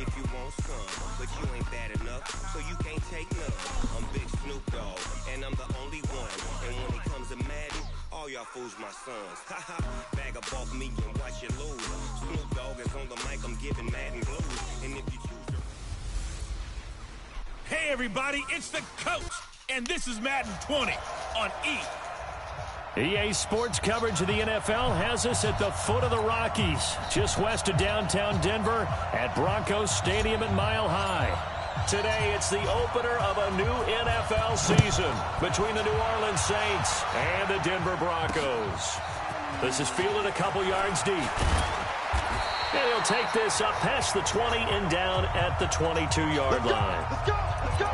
if you want some, but you ain't bad enough, so you can't take none. I'm Big Snoop Dogg, and I'm the only one. And when it comes to Madden, all y'all fools my sons. Haha, bag up off me and watch you lose. Snoop Dogg is on the mic, I'm giving Madden blues. And if you choose to... Hey everybody, it's the coach, and this is Madden 20 on E! EA Sports coverage of the NFL has us at the foot of the Rockies, just west of downtown Denver at Broncos Stadium at Mile High. Today, it's the opener of a new NFL season between the New Orleans Saints and the Denver Broncos. This is fielded a couple yards deep. And he'll take this up past the 20 and down at the 22-yard line. Let's go! Let's go!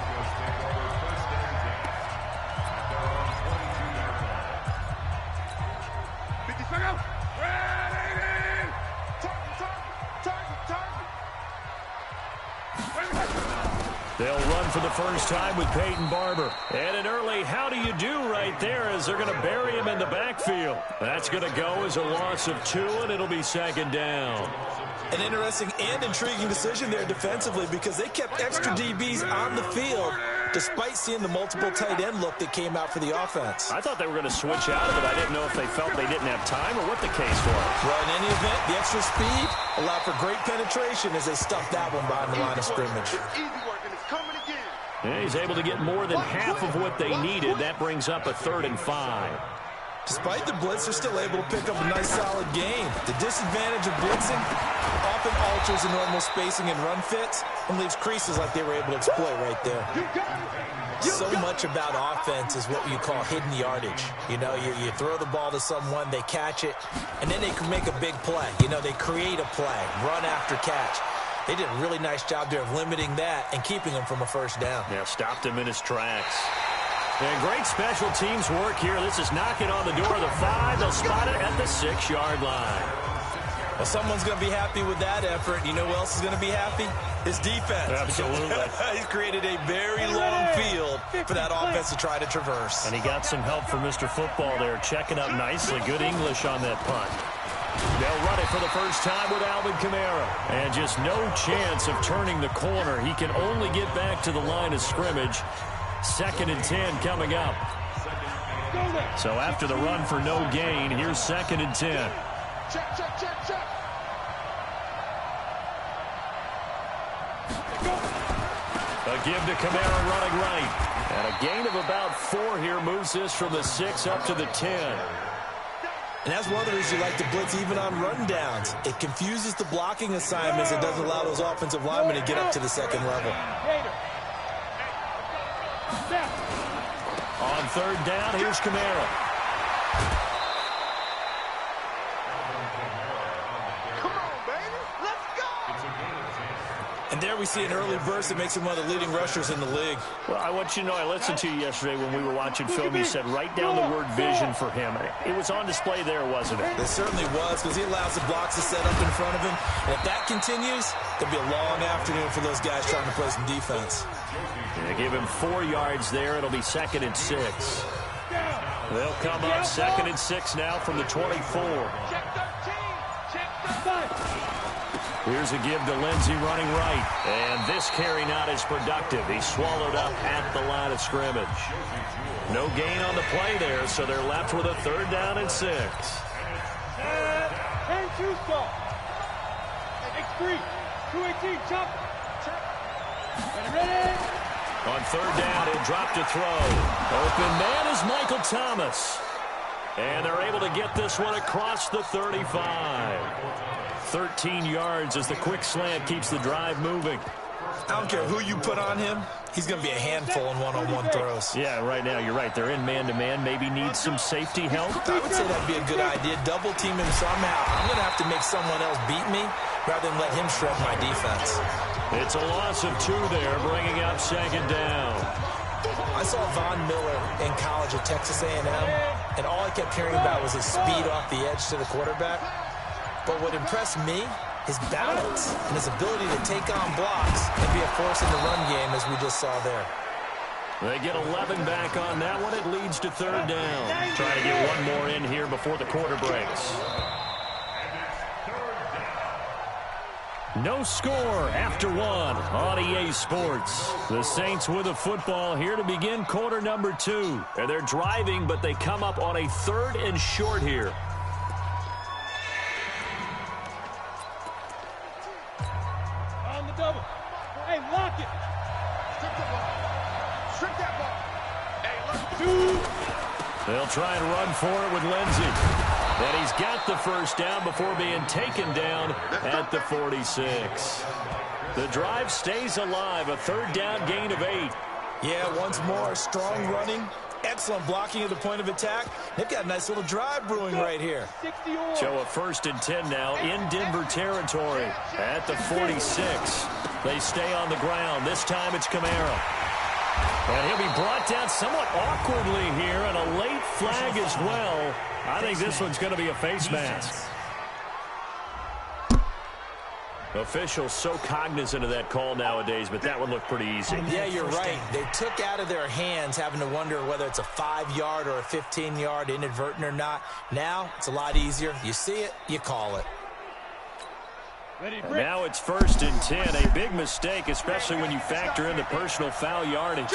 They'll run for the first time with Peyton Barber. And an early how do you do right there as they're going to bury him in the backfield. That's going to go as a loss of 2, and it'll be second down. An interesting and intriguing decision there defensively because they kept extra DBs on the field despite seeing the multiple tight end look that came out for the offense. I thought they were going to switch out of it. I didn't know if they felt they didn't have time or what the case was. Well, in any event, the extra speed allowed for great penetration as they stuffed that one behind the line of scrimmage. Yeah, he's able to get more than half of what they needed. That brings up a 3rd and 5. Despite the blitz, they're still able to pick up a nice solid game. The disadvantage of blitzing often alters the normal spacing and run fits and leaves creases like they were able to exploit right there. So much about offense is what you call hidden yardage. You know, you throw the ball to someone, they catch it, and then they can make a big play. You know, they create a play, run after catch. They did a really nice job there of limiting that and keeping him from a first down. Yeah, stopped him in his tracks. And great special teams work here. This is knocking on the door of the 5. They'll spot it at the 6-yard line. Well, someone's going to be happy with that effort. You know who else is going to be happy? His defense. Absolutely. He's created a very long field for that offense to try to traverse. And he got some help from Mr. Football there, checking up nicely. Good English on that punt. They'll run it for the first time with Alvin Kamara. And just no chance of turning the corner. He can only get back to the line of scrimmage. 2nd and 10 coming up. So after the run for no gain, here's 2nd and 10. Check, check, check, check. A give to Kamara running right. And a gain of about 4 here moves this from the 6 up to the 10. And that's one of the reasons you like to blitz even on rundowns. It confuses the blocking assignments. It doesn't allow those offensive linemen to get up to the second level. On 3rd down, here's Kamara. Come on, baby. Let's go. And there we see an early burst that makes him one of the leading rushers in the league. Well, I want you to know, I listened to you yesterday when we were watching film. You said write down the word vision for him. It was on display there, wasn't it? It certainly was because he allows the blocks to set up in front of him. And if that continues, it'll be a long afternoon for those guys trying to play some defense. They give him 4 yards there. It'll be 2nd and 6. They'll come up 2nd and 6 now from the 24. Check 13. Check 13. Here's a give to Lindsey running right. And this carry not as productive. He's swallowed up at the line of scrimmage. No gain on the play there, so they're left with a 3rd down and 6. And two stop. X3. 218. Chop. Ready. On 3rd down, he'll drop to throw. Open man is Michael Thomas. And they're able to get this one across the 35. 13 yards as the quick slant keeps the drive moving. I don't care who you put on him. He's going to be a handful in one-on-one throws. Yeah, right now, you're right. They're in man-to-man. Maybe need some safety help. I would say that'd be a good idea. Double team him somehow. I'm going to have to make someone else beat me rather than let him shred my defense. It's a loss of 2 there, bringing up 2nd down. I saw Von Miller in college at Texas A&M, and all I kept hearing about was his speed off the edge to the quarterback. But what impressed me, his balance and his ability to take on blocks and be a force in the run game, as we just saw there. They get 11 back on that one. It leads to 3rd down. Trying to get one more in here before the quarter breaks. No score after one on EA Sports. The Saints with the football here to begin quarter number 2. And they're driving, but they come up on a 3rd and short here. On the double. Hey, lock it. Strip the ball. Strip that ball. Hey, look. They'll try and run for it with Lindsey. And he's got the first down before being taken down at the 46. The drive stays alive, a 3rd down gain of 8. Yeah, once more, strong running, excellent blocking at the point of attack. They've got a nice little drive brewing right here. So a 1st and 10 now in Denver territory at the 46. They stay on the ground. This time it's Kamara. And he'll be brought down somewhat awkwardly here, and a late flag as well. I think this one's going to be a face mask. Officials so cognizant of that call nowadays, but that one looked pretty easy. Yeah, you're right. They took out of their hands having to wonder whether it's a 5-yard or a 15-yard inadvertent or not. Now it's a lot easier. You see it, you call it. And now it's 1st and 10. A big mistake, especially when you factor in the personal foul yardage.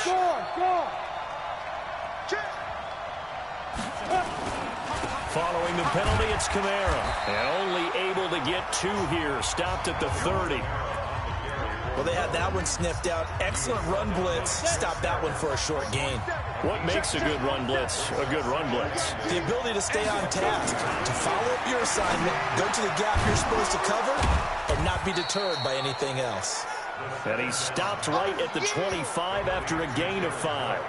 Following the penalty, it's Kamara. And only able to get 2 here. Stopped at the 30. Well, they had that one sniffed out. Excellent run blitz. Stopped that one for a short gain. What makes a good run blitz a good run blitz? The ability to stay on task, to follow up your assignment, go to the gap you're supposed to cover, and not be deterred by anything else. And he stopped right at the 25 after a gain of 5.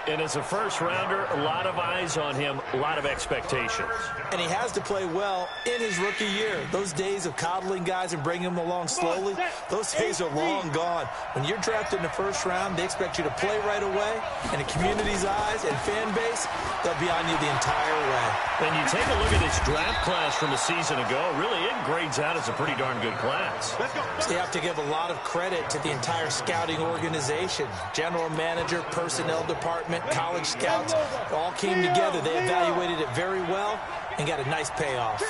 And as a first-rounder, a lot of eyes on him, a lot of expectations. And he has to play well in his rookie year. Those days of coddling guys and bringing them along slowly, those days are long gone. When you're drafted in the 1st round, they expect you to play right away. And the community's eyes and fan base, they'll be on you the entire way. And you take a look at this draft class from a season ago, really it grades out as a pretty darn good class. So you have to give a lot of credit to the entire scouting organization. General manager, personnel department, college scouts, all came together. They evaluated it very well and got a nice payoff.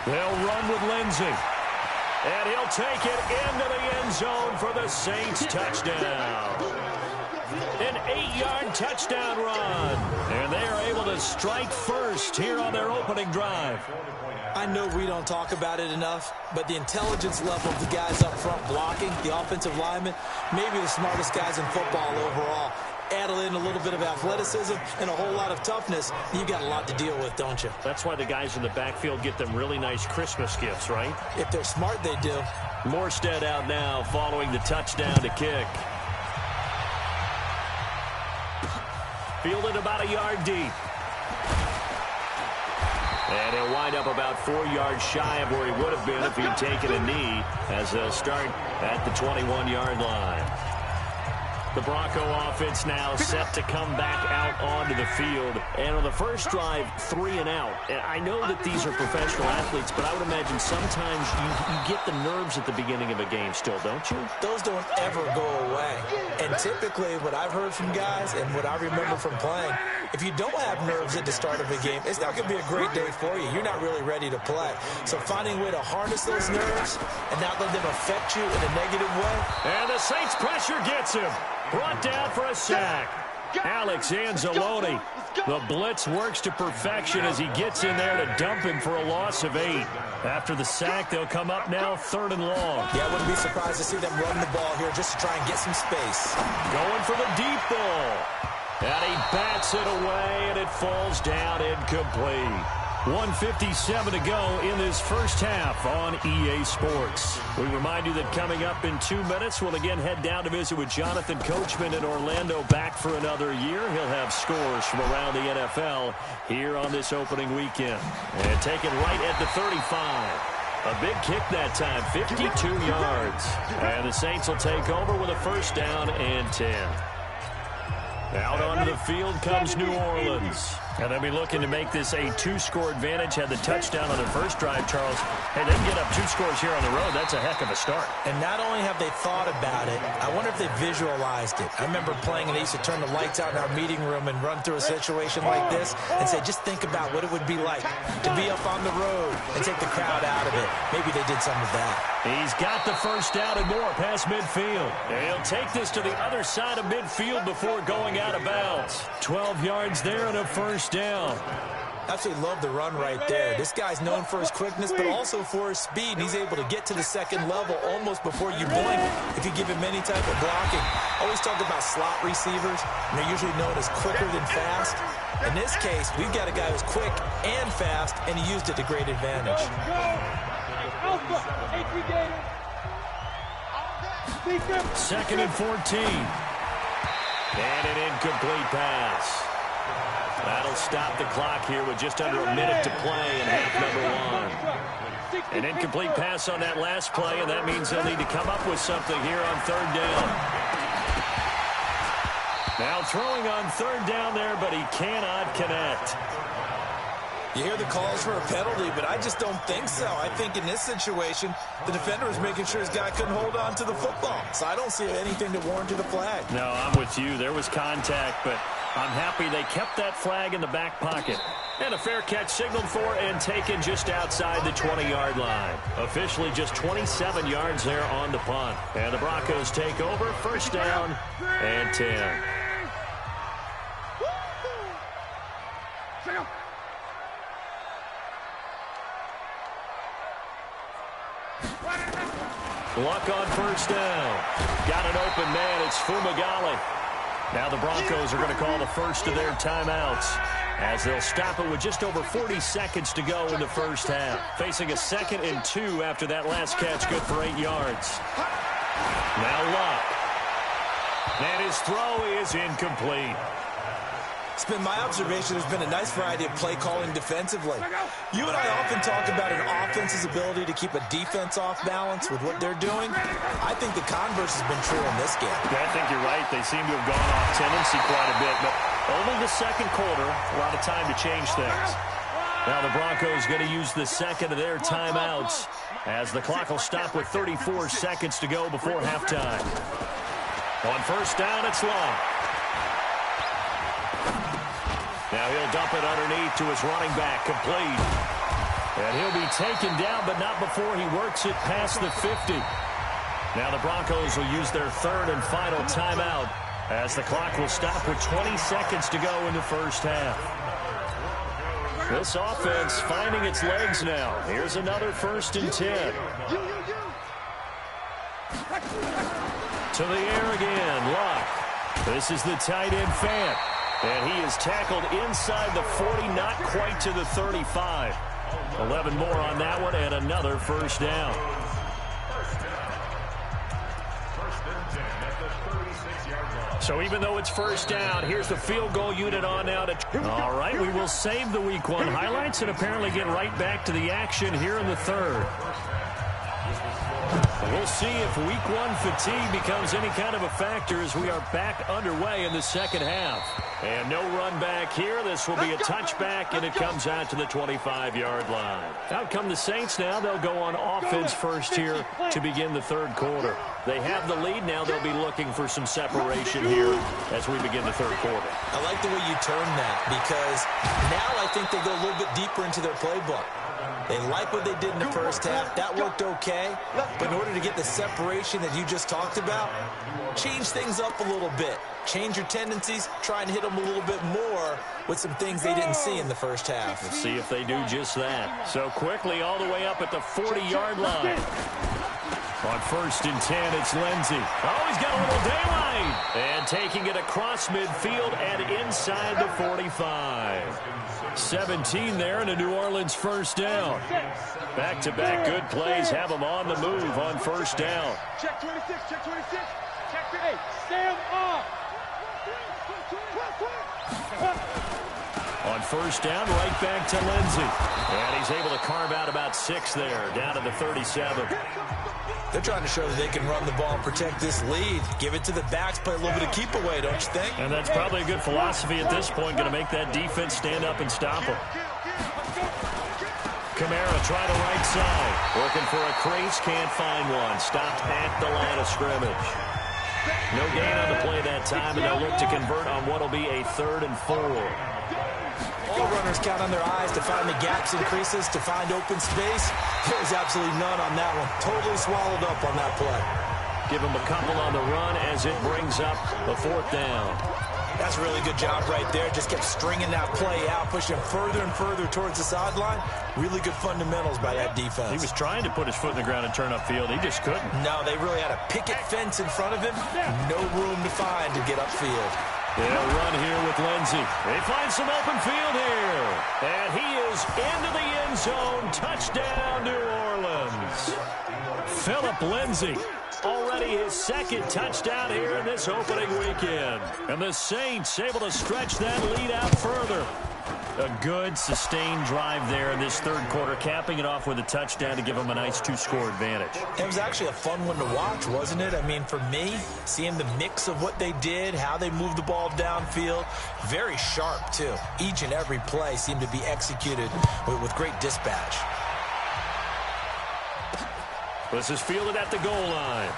They'll run with Lindsey. And he'll take it into the end zone for the Saints touchdown. An 8-yard touchdown run. And they are able to strike first here on their opening drive. I know we don't talk about it enough, but the intelligence level of the guys up front blocking, the offensive linemen, maybe the smartest guys in football overall. Add in a little bit of athleticism and a whole lot of toughness, you've got a lot to deal with, don't you? That's why the guys in the backfield get them really nice Christmas gifts, right? If they're smart, they do. Morstead out now following the touchdown to kick. Fielded about a yard deep. And he'll wind up about 4 yards shy of where he would have been if he'd taken a knee, as they'll start at the 21-yard line. The Bronco offense now set to come back out onto the field. And on the first drive, 3 and out. And I know that these are professional athletes, but I would imagine sometimes you get the nerves at the beginning of a game still, don't you? Those don't ever go away. And typically, what I've heard from guys and what I remember from playing, if you don't have nerves at the start of a game, it's not going to be a great day for you. You're not really ready to play. So finding a way to harness those nerves and not let them affect you in a negative way. And the Saints pressure gets him. Brought down for a sack. Alex Anzalone. The blitz works to perfection as he gets in there to dump him for a loss of 8. After the sack, they'll come up now 3rd and long. Yeah, I wouldn't be surprised to see them run the ball here just to try and get some space. Going for the deep ball. And he bats it away, and it falls down incomplete. 1:57 to go in this first half on EA Sports. We remind you that coming up in 2 minutes, we'll again head down to visit with Jonathan Coachman in Orlando, back for another year. He'll have scores from around the NFL here on this opening weekend. And taken right at the 35. A big kick that time, 52 yards. And the Saints will take over with a 1st down and 10. Out onto the field comes New Orleans. And they'll be looking to make this a 2-score advantage. Had the touchdown on their first drive, Charles. Hey, they can get up 2 scores here on the road. That's a heck of a start. And not only have they thought about it, I wonder if they visualized it. I remember playing and they used to turn the lights out in our meeting room and run through a situation like this and say, just think about what it would be like to be up on the road and take the crowd out of it. Maybe they did some of that. He's got the first down and more past midfield. He'll take this to the other side of midfield before going out of bounds. 12 yards there and a first down. Absolutely love the run right there. This guy's known for his quickness, but also for his speed. He's able to get to the second level almost before you blink if you give him any type of blocking. Always talk about slot receivers, and they're usually known as quicker than fast. In this case, we've got a guy who's quick and fast, and he used it to great advantage. Second and 14. And an incomplete pass. That'll stop the clock here with just under a minute to play in half number 1. An incomplete pass on that last play, and that means they'll need to come up with something here on third down. Now throwing on third down there, but he cannot connect. You hear the calls for a penalty, but I just don't think so. I think in this situation, the defender was making sure his guy couldn't hold on to the football. So I don't see anything to warrant the flag. No, I'm with you. There was contact, but I'm happy they kept that flag in the back pocket. And a fair catch signaled for and taken just outside the 20-yard line. Officially just 27 yards there on the punt. And the Broncos take over, first down and 10. Luck on first down. Got an open man. It's Fumagalli. Now the Broncos are going to call the first of their timeouts as they'll stop it with just over 40 seconds to go in the first half. Facing a 2nd and 2 after that last catch, good for 8 yards. Now Luck. And his throw is incomplete. It's been my observation there's been a nice variety of play calling defensively. You and I often talk about an offense's ability to keep a defense off balance with what they're doing. I think the converse has been true in this game. Yeah, I think you're right. They seem to have gone off tendency quite a bit, but only the second quarter, a lot of time to change things. Now the Broncos going to use the second of their timeouts as the clock will stop with 34 seconds to go before halftime. On first down, it's Long. Now he'll dump it underneath to his running back, complete. And he'll be taken down, but not before he works it past the 50. Now the Broncos will use their third and final timeout as the clock will stop with 20 seconds to go in the first half. This offense finding its legs now. Here's another 1st and 10. To the air again, Luck. This is the tight end Fant. And he is tackled inside the 40, not quite to the 35. 11 more on that one, and another first down. So even though it's first down, here's the field goal unit on now. All right, we will save the Week 1 highlights and apparently get right back to the action here in the third. We'll see if Week 1 fatigue becomes any kind of a factor as we are back underway in the second half. And no run back here. This will be a touchback, and it comes out to the 25-yard line. Out come the Saints now. They'll go on offense first here to begin the third quarter. They have the lead now. They'll be looking for some separation here as we begin the third quarter. I like the way you turn that because now I think they go a little bit deeper into their playbook. They like what they did in the first half. That worked okay. But in order to get the separation that you just talked about, change things up a little bit. Change your tendencies. Try and hit them a little bit more with some things they didn't see in the first half. Let's see if they do just that. So quickly all the way up at the 40-yard line. On 1st and 10, it's Lindsey. Oh, he's got a little daylight. And taking it across midfield and inside the 45. 17 there and a New Orleans first down. Back-to-back good plays have them on the move on first down. Check 26, check 26. Check 8. Stand off. On first down, right back to Lindsey. And he's able to carve out about 6 there, down to the 37. They're trying to show that they can run the ball and protect this lead. Give it to the backs, play a little bit of keep away, don't you think? And that's probably a good philosophy at this point, going to make that defense stand up and stop him. Kamara try to right side. Looking for a crease, can't find one. Stopped at the line of scrimmage. No gain on the play that time, and they'll look to convert on what will be a 3rd and 4. All runners count on their eyes to find the gaps and creases, to find open space. There's absolutely none on that one. Totally swallowed up on that play. Give him a couple on the run as it brings up the 4th down. That's a really good job right there. Just kept stringing that play out, pushing further and further towards the sideline. Really good fundamentals by that defense. He was trying to put his foot in the ground and turn upfield. He just couldn't. No, they really had a picket fence in front of him. No room to find to get upfield. They'll run here with Lindsey. They find some open field here. And he is into the end zone. Touchdown, New Orleans. Philip Lindsey. Already his 2nd touchdown here in this opening weekend. And the Saints able to stretch that lead out further. A good, sustained drive there in this 3rd quarter, capping it off with a touchdown to give them a nice 2-score advantage. It was actually a fun one to watch, wasn't it? I mean, for me, seeing the mix of what they did, how they moved the ball downfield, very sharp, too. Each and every play seemed to be executed with great dispatch. This is fielded at the goal line.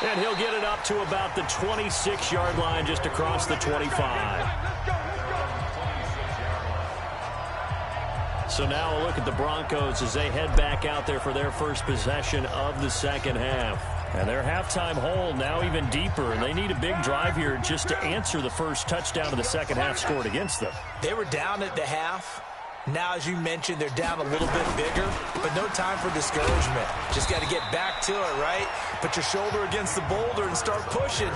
And he'll get it up to about the 26-yard line, just across the 25. So now a look at the Broncos as they head back out there for their first possession of the 2nd half. And their halftime hole now even deeper, and they need a big drive here just to answer the first touchdown of the 2nd half scored against them. They were down at the half. Now, as you mentioned, they're down a little bit bigger, but no time for discouragement. Just got to get back to it, right? Put your shoulder against the boulder and start pushing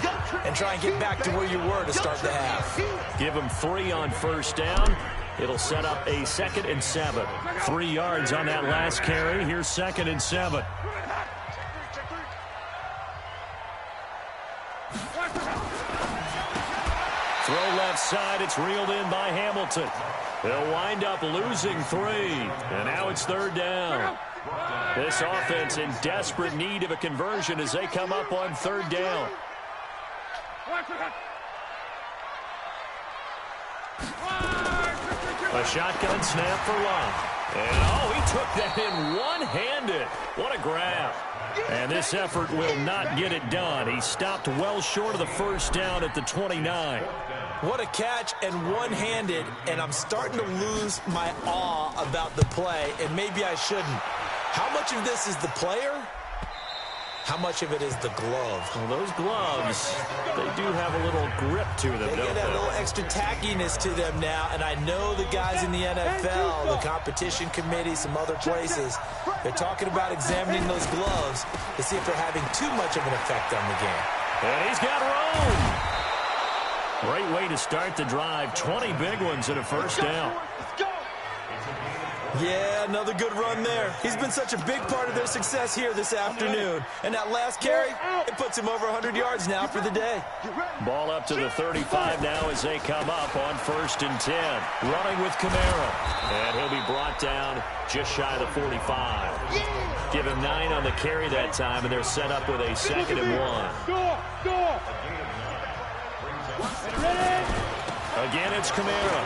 and try and get back to where you were to start the half. Give them 3 on first down. It'll set up a 2nd and 7. 3 yards on that last carry. Here's 2nd and 7. Throw left side. It's reeled in by Hamilton. They'll wind up losing 3. And now it's 3rd down. This offense in desperate need of a conversion as they come up on 3rd down. A shotgun snap for Love. And, he took that in one-handed. What a grab. And this effort will not get it done. He stopped well short of the first down at the 29. What a catch, and one-handed, and I'm starting to lose my awe about the play, and maybe I shouldn't. How much of this is the player? How much of it is the glove? Well, those gloves, they do have a little grip to them, they don't get a they? little extra tackiness to them now, and I know the guys in the NFL, the competition committee, some other places, they're talking about examining those gloves to see if they're having too much of an effect on the game. And he's got room. Great way to start the drive. 20 big ones and a first down. Yeah, another good run there. He's been such a big part of their success here this afternoon. And that last carry, it puts him over 100 yards now for the day. Ball up to the 35 now as they come up on 1st and 10. Running with Kamara. And he'll be brought down just shy of the 45. Give him 9 on the carry that time, and they're set up with a 2nd and 1. Again, it's Kamara.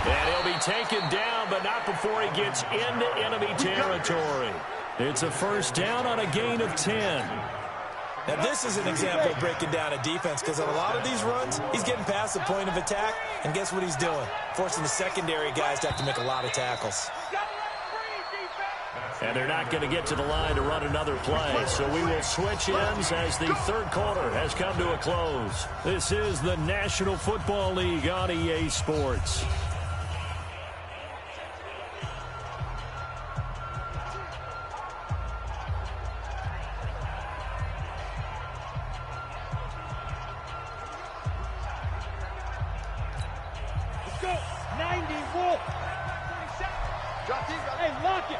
And he'll be taken down, but not before he gets into enemy territory. It's a first down on a gain of 10. Now, this is an example of breaking down a defense, because on a lot of these runs, he's getting past the point of attack, and guess what he's doing? Forcing the secondary guys to have to make a lot of tackles. And they're not going to get to the line to run another play, so we will switch ends as the 3rd quarter has come to a close. This is the National Football League on EA Sports. Let's go. 90 Wolf. Hey, lock it.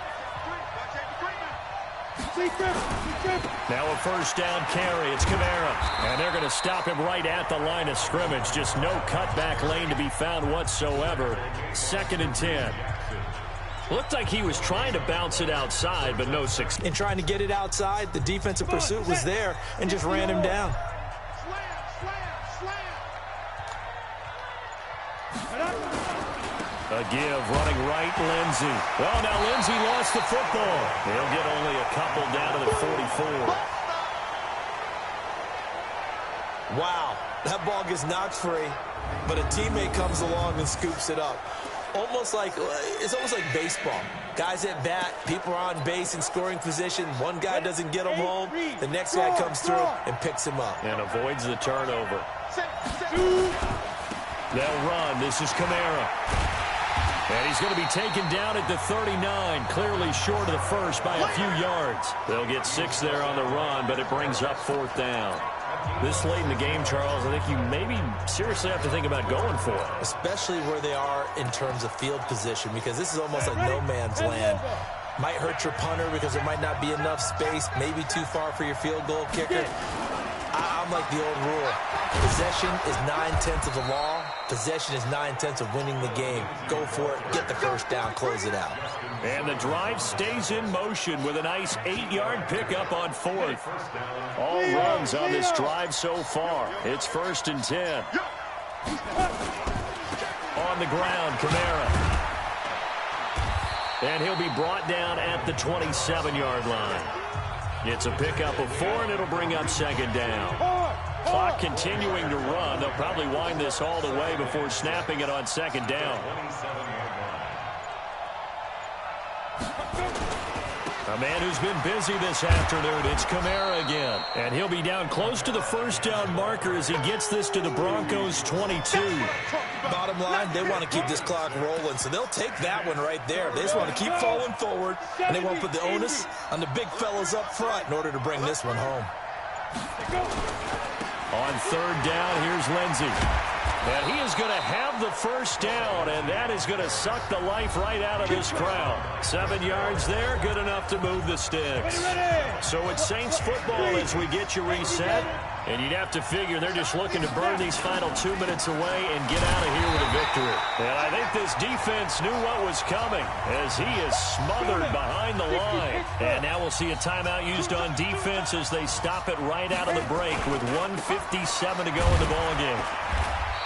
Now a first down carry. It's Kamara. And they're going to stop him right at the line of scrimmage. Just no cutback lane to be found whatsoever. 2nd and 10. Looked like he was trying to bounce it outside, but no success. In trying to get it outside, the defensive pursuit was there and just ran him down. A give, running right, Lindsey. Well, now Lindsey lost the football. He'll get only a couple down to the 44. Wow, that ball gets knocked free, but a teammate comes along and scoops it up. It's almost like baseball. Guys at bat, people are on base in scoring position. One guy doesn't get him home. The next guy comes through and picks him up. And avoids the turnover. They'll run. This is Kamara. And he's going to be taken down at the 39, clearly short of the first by a few yards. They'll get 6 there on the run, but it brings up 4th down. This late in the game, Charles, I think you maybe seriously have to think about going for it. Especially where they are in terms of field position, because this is almost like no man's land. Might hurt your punter because there might not be enough space, maybe too far for your field goal kicker. I'm like the old rule. Possession is 9/10 of the law. Possession is 9/10 of winning the game. Go for it, get the first down, close it out. And the drive stays in motion with a nice 8-yard pickup on 4th. All runs on this drive so far. It's 1st and 10. On the ground, Kamara. And he'll be brought down at the 27-yard line. It's a pickup of 4, and it'll bring up 2nd down. Clock continuing to run. They'll probably wind this all the way before snapping it on 2nd down. A man who's been busy this afternoon, it's Kamara again. And he'll be down close to the first down marker as he gets this to the Broncos' 22. Bottom line, they want to keep this clock rolling, so they'll take that one right there. They just want to keep falling forward, and they won't put the onus on the big fellas up front in order to bring this one home. On 3rd down, here's Lindsey. And he is going to have the first down, and that is going to suck the life right out of this crowd. 7 yards there, good enough to move the sticks. So it's Saints football as we get you reset. And you'd have to figure they're just looking to burn these final 2 minutes away and get out of here with a victory. And I think this defense knew what was coming as he is smothered behind the line. And now we'll see a timeout used on defense as they stop it right out of the break with 1:57 to go in the ballgame.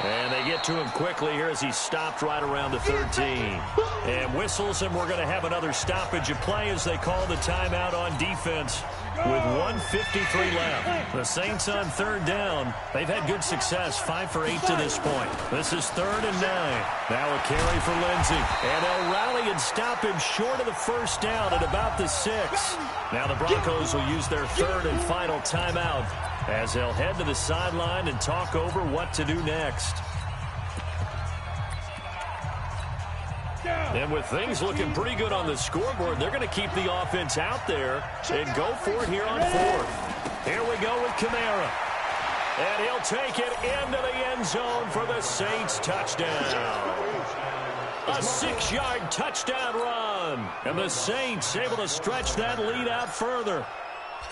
And they get to him quickly here as he's stopped right around the 13. And whistles, and we're going to have another stoppage of play as they call the timeout on defense with 1:53 left. The Saints on 3rd down. They've had good success, 5 for 8 to this point. This is 3rd and 9. Now a carry for Lindsey. And they'll rally and stop him short of the first down at about the 6. Now the Broncos will use their 3rd and final timeout as they'll head to the sideline and talk over what to do next. And with things looking pretty good on the scoreboard, they're going to keep the offense out there and go for it here on 4th. Here we go with Kamara. And he'll take it into the end zone for the Saints touchdown. A 6-yard touchdown run. And the Saints able to stretch that lead out further.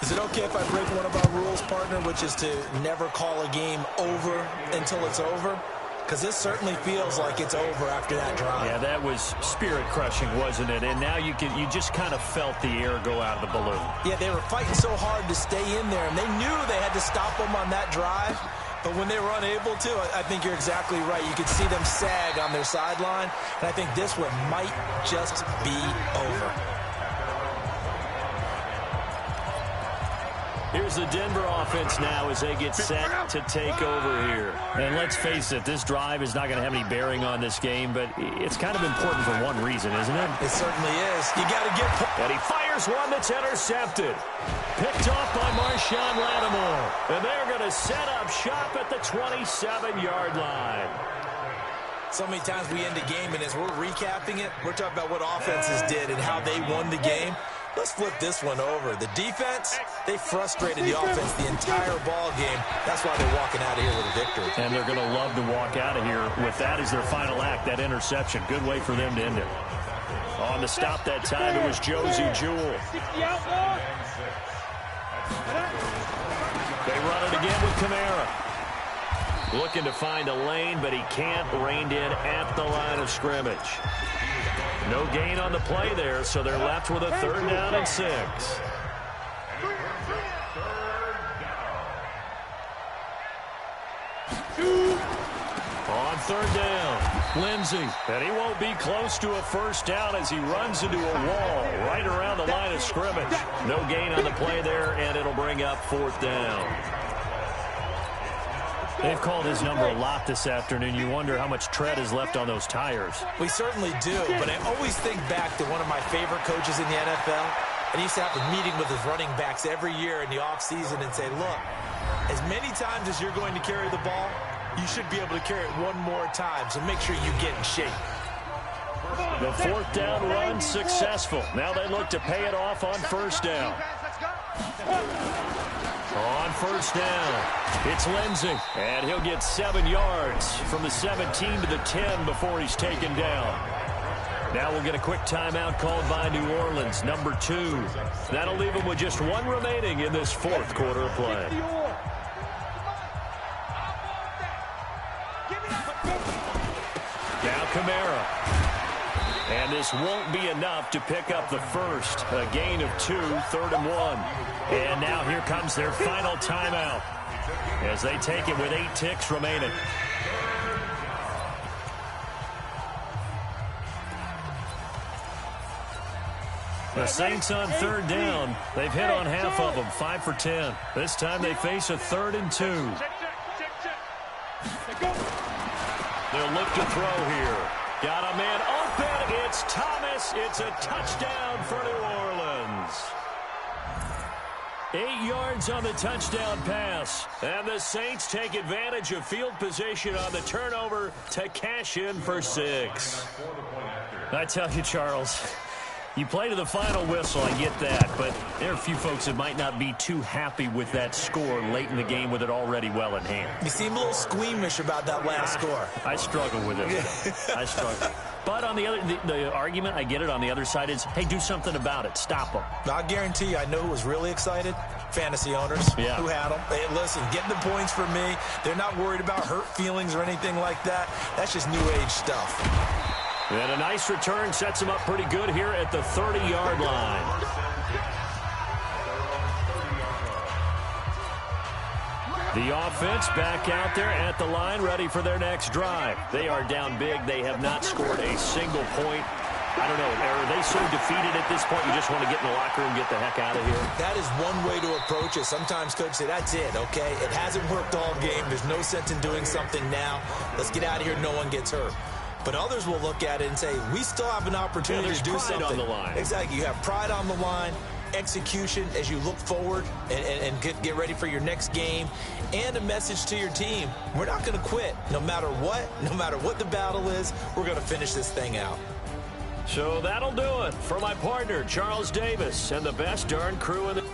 Is it okay if I break one of our rules, partner, which is to never call a game over until it's over? Because this certainly feels like it's over after that drive. Yeah, that was spirit-crushing, wasn't it? And now you just kind of felt the air go out of the balloon. Yeah, they were fighting so hard to stay in there, and they knew they had to stop them on that drive. But when they were unable to, I think you're exactly right. You could see them sag on their sideline, and I think this one might just be over. Here's the Denver offense now as they get set to take over here. And let's face it, this drive is not going to have any bearing on this game, but it's kind of important for one reason, isn't it? It certainly is. You got to get... And he fires one that's intercepted. Picked off by Marshawn Lattimore. And they're going to set up shop at the 27-yard line. So many times we end a game, and as we're recapping it, we're talking about what offenses did and how they won the game. Let's flip this one over. The defense, they frustrated the offense the entire ball game. That's why they're walking out of here with a victory. And they're going to love to walk out of here with that as their final act, that interception. Good way for them to end it. On the stop that time, it was Josie Jewell. 60 outlaw. They run it again with Kamara. Looking to find a lane, but he can't. Reined in at the line of scrimmage. No gain on the play there, so they're left with a 3rd down and 6. On 3rd down, Lindsey. And he won't be close to a 1st down as he runs into a wall right around the line of scrimmage. No gain on the play there, and it'll bring up 4th down. They've called his number a lot this afternoon. You wonder how much tread is left on those tires. We certainly do, but I always think back to one of my favorite coaches in the NFL. And he used to have a meeting with his running backs every year in the offseason and say, look, as many times as you're going to carry the ball, you should be able to carry it one more time, so make sure you get in shape. The 4th down run successful. Now they look to pay it off on 1st down. On 1st down, it's Lindsey, and he'll get 7 yards from the 17 to the 10 before he's taken down. Now we'll get a quick timeout called by New Orleans, number 2. That'll leave them with just 1 remaining in this 4th quarter of play. Now Kamara. And this won't be enough to pick up the first. A gain of 2, 3rd and 1. And now here comes their final timeout as they take it with 8 ticks remaining. The Saints on 3rd down. They've hit on half of them, 5 for 10. This time they face a 3rd and 2. They'll look to throw here. Got a man open. It's Thomas. It's a touchdown for New Orleans. 8 yards on the touchdown pass. And the Saints take advantage of field position on the turnover to cash in for 6. I tell you, Charles, you play to the final whistle, I get that, but there are a few folks that might not be too happy with that score late in the game with it already well in hand. You seem a little squeamish about that last score. I struggle with it. I struggle. But on the argument, I get it, on the other side is, hey, do something about it. Stop them. I guarantee you, I know who was really excited. Fantasy owners who had them. Hey, listen, getting the points for me. They're not worried about hurt feelings or anything like that. That's just new age stuff. And a nice return sets him up pretty good here at the 30-yard line. The offense back out there at the line, ready for their next drive. They are down big. They have not scored a single point. I don't know, are they so defeated at this point you just want to get in the locker room and get the heck out of here? That is one way to approach it. Sometimes coaches say, that's it, okay? It hasn't worked all game. There's no sense in doing something now. Let's get out of here. No one gets hurt. But others will look at it and say, we still have an opportunity to do something. On the line. Exactly. You have pride on the line, execution as you look forward and get ready for your next game, and a message to your team. We're not going to quit. No matter what the battle is, we're going to finish this thing out. So that'll do it for my partner, Charles Davis, and the best darn crew in the...